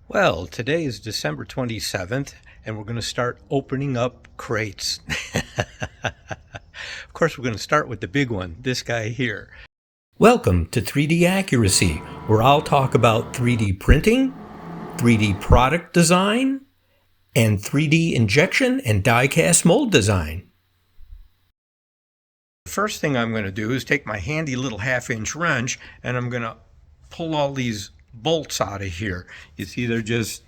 Well, today is December 27th, and we're going to start opening up crates. Of course, we're going to start with the big one, this guy here. Welcome to 3D Accuracy, where I'll talk about 3D printing, 3D product design, and 3D injection and die-cast mold design. The first thing I'm going to do is take my handy little 1/2-inch wrench, and I'm going to pull all these bolts out of here. You see, they're just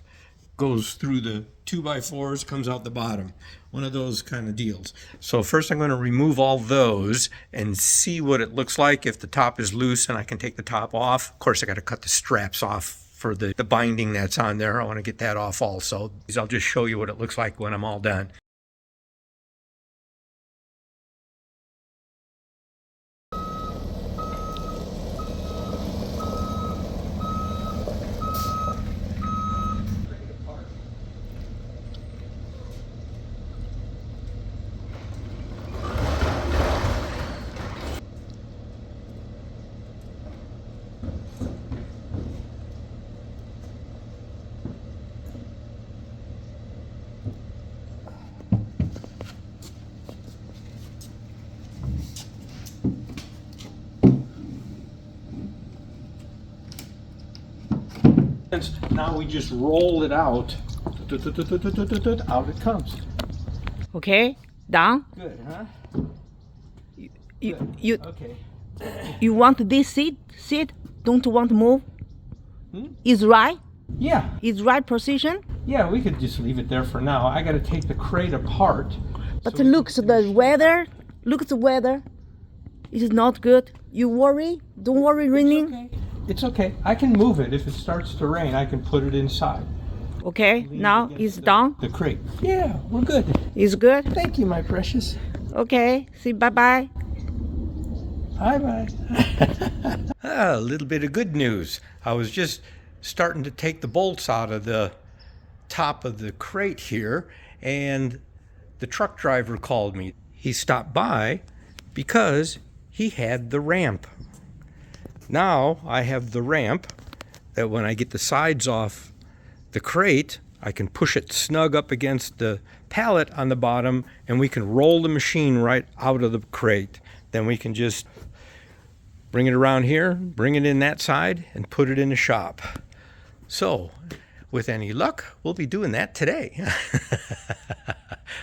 goes through the 2x4s, comes out the bottom. One of those kind of deals. So first I'm going to remove all those and see what it looks like if the top is loose and I can take the top off. Of course, I got to cut the straps off for the binding that's on there. I want to get that off also. I'll just show you what it looks like when I'm all done. Now we just roll it out. Out it comes. Okay, done. Good, huh? You Okay. you want this seat? Don't want to move? Is right? Yeah. Is right position? Yeah, we could just leave it there for now. I got to take the crate apart. But so look at the weather. Look at the weather. It is not good. You worry? Don't worry, raining. Okay. It's okay. I can move it. If it starts to rain, I can put it inside. Okay, now it's done. The crate. Yeah, we're good. It's good. Thank you, my precious. Okay, see, bye-bye. Bye-bye. A little bit of good news. I was just starting to take the bolts out of the top of the crate here, and the truck driver called me. He stopped by because he had the ramp. Now I have the ramp that when I get the sides off the crate, I can push it snug up against the pallet on the bottom, and we can roll the machine right out of the crate. Then we can just bring it around here, bring it in that side, and put it in the shop. So, with any luck, we'll be doing that today.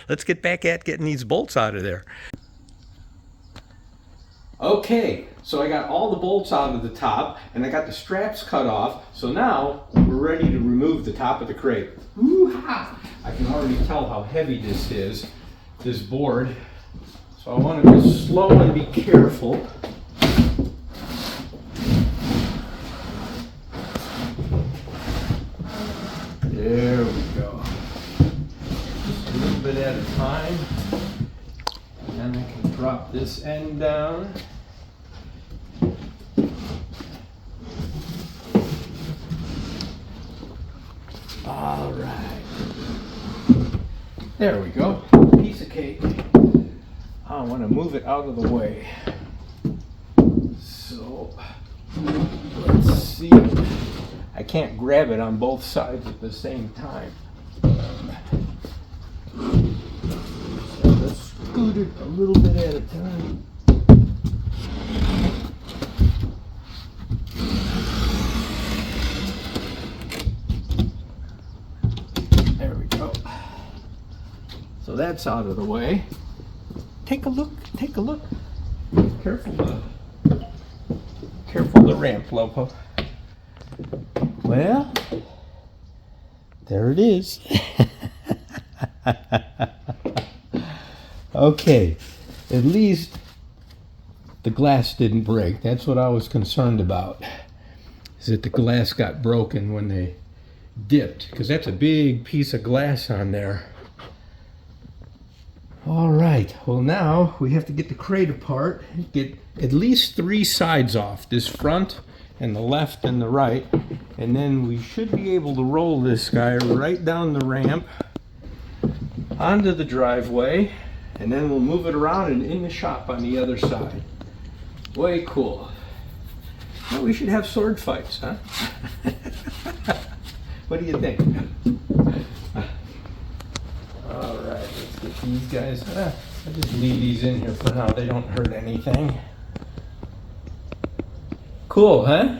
Let's get back at getting these bolts out of there. Okay, so I got all the bolts out of the top and I got the straps cut off. So now we're ready to remove the top of the crate. Woo-ha! I can already tell how heavy this is, this board. So I want to go slow and be careful. There we go. Just a little bit at a time. And I can drop this end down. All right. There we go. Piece of cake. I want to move it out of the way. So, let's see. I can't grab it on both sides at the same time. So let's scoot it a little bit at a time. There we go. So that's out of the way. Take a look, take a look. Careful the ramp, Lopo. Well, there it is. Okay, at least the glass didn't break. That's what I was concerned about, is that the glass got broken when they dipped, because that's a big piece of glass on there. All right, well now we have to get the crate apart, get at least 3 sides off, this front and the left and the right, and then we should be able to roll this guy right down the ramp onto the driveway, and then we'll move it around and in the shop on the other side. Way cool. Well, we should have sword fights, huh? What do you think? All right, let's get these guys. I'll just leave these in here for now. They don't hurt anything. Cool, huh?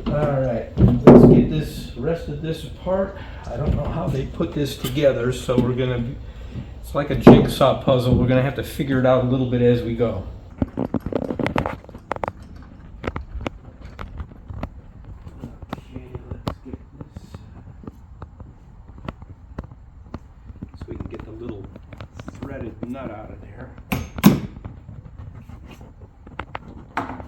All right, let's get this rest of this apart. I don't know how they put this together, so we're gonna. It's like a jigsaw puzzle. We're gonna have to figure it out a little bit as we go. We can get the little threaded nut out of there. That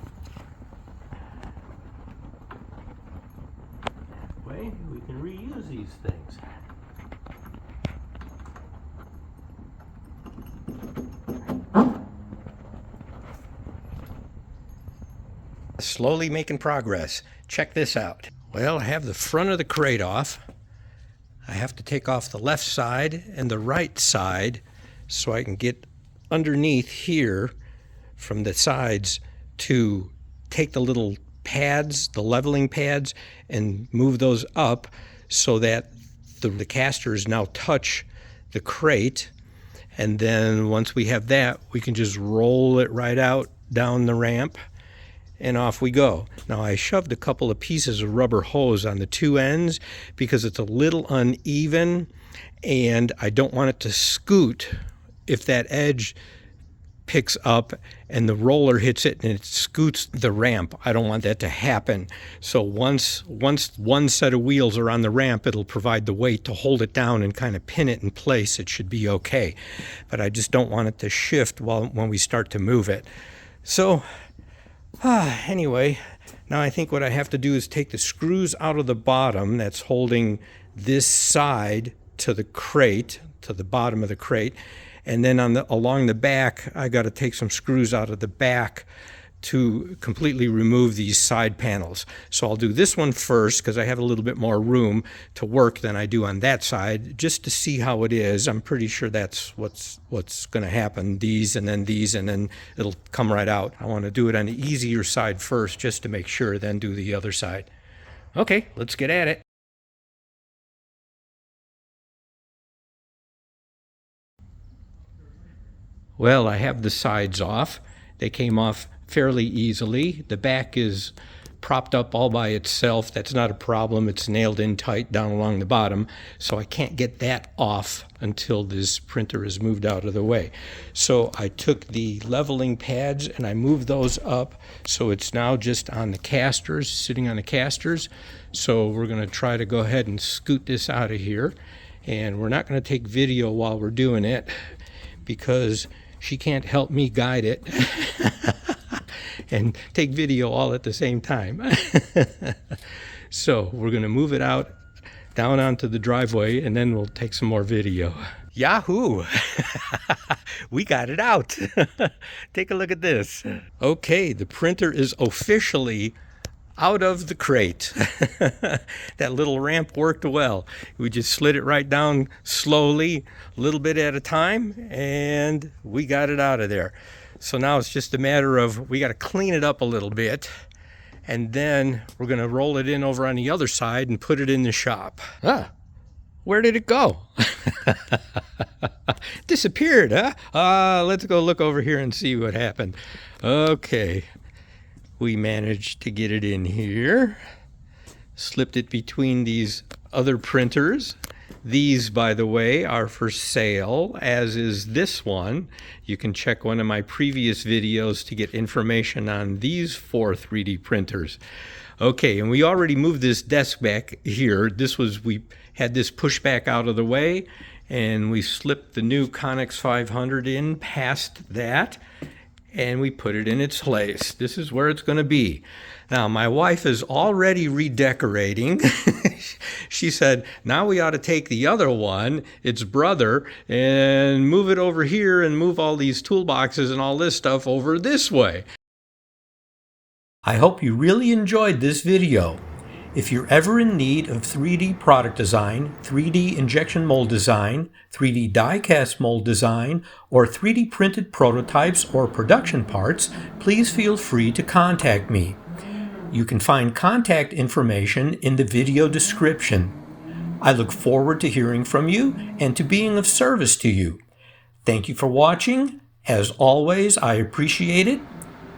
way we can reuse these things. Slowly making progress. Check this out. Well, I have the front of the crate off. I have to take off the left side and the right side so I can get underneath here from the sides to take the little pads, the leveling pads, and move those up so that the casters now touch the crate. And then once we have that, we can just roll it right out down the ramp and off we go. Now I shoved a couple of pieces of rubber hose on the two ends because it's a little uneven and I don't want it to scoot if that edge picks up and the roller hits it and it scoots the ramp. I don't want that to happen. So once one set of wheels are on the ramp, it'll provide the weight to hold it down and kind of pin it in place. It should be okay. But I just don't want it to shift when we start to move it. So anyway, now I think what I have to do is take the screws out of the bottom that's holding this side to the crate, to the bottom of the crate, and then along the back, I got to take some screws out of the back to completely remove these side panels. So I'll do this one first because I have a little bit more room to work than I do on that side, just to see how it is. I'm pretty sure that's what's going to happen. These, and then it'll come right out. I want to do it on the easier side first just to make sure, then do the other side. Okay, let's get at it. Well, I have the sides off. They came off fairly easily. The back is propped up all by itself. That's not a problem. It's nailed in tight down along the bottom, so I can't get that off until this printer is moved out of the way. So I took the leveling pads and I moved those up so it's now just on the casters, sitting on the casters. So we're going to try to go ahead and scoot this out of here, and we're not going to take video while we're doing it because she can't help me guide it and take video all at the same time. So we're going to move it out down onto the driveway and then we'll take some more video. Yahoo! We got it out. Take a look at this. Okay, the printer is officially out of the crate. That little ramp worked well. We just slid it right down slowly, a little bit at a time, and we got it out of there. So now it's just a matter of, we got to clean it up a little bit, and then we're going to roll it in over on the other side and put it in the shop. Where did it go? Disappeared, huh? Let's go look over here and see what happened. Okay. We managed to get it in here, slipped it between these other printers. These, by the way, are for sale, as is this one. You can check one of my previous videos to get information on these 4 3D printers. Okay, and we already moved this desk back here. We had this pushed back out of the way, and we slipped the new Connex 500 in past that, and we put it in its place. This is where it's going to be. Now, my wife is already redecorating. She said, now we ought to take the other one, its brother, and move it over here and move all these toolboxes and all this stuff over this way. I hope you really enjoyed this video. If you're ever in need of 3D product design, 3D injection mold design, 3D die-cast mold design, or 3D printed prototypes or production parts, please feel free to contact me. You can find contact information in the video description. I look forward to hearing from you and to being of service to you. Thank you for watching. As always, I appreciate it.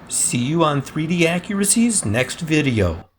See you on 3D Accuracy's next video.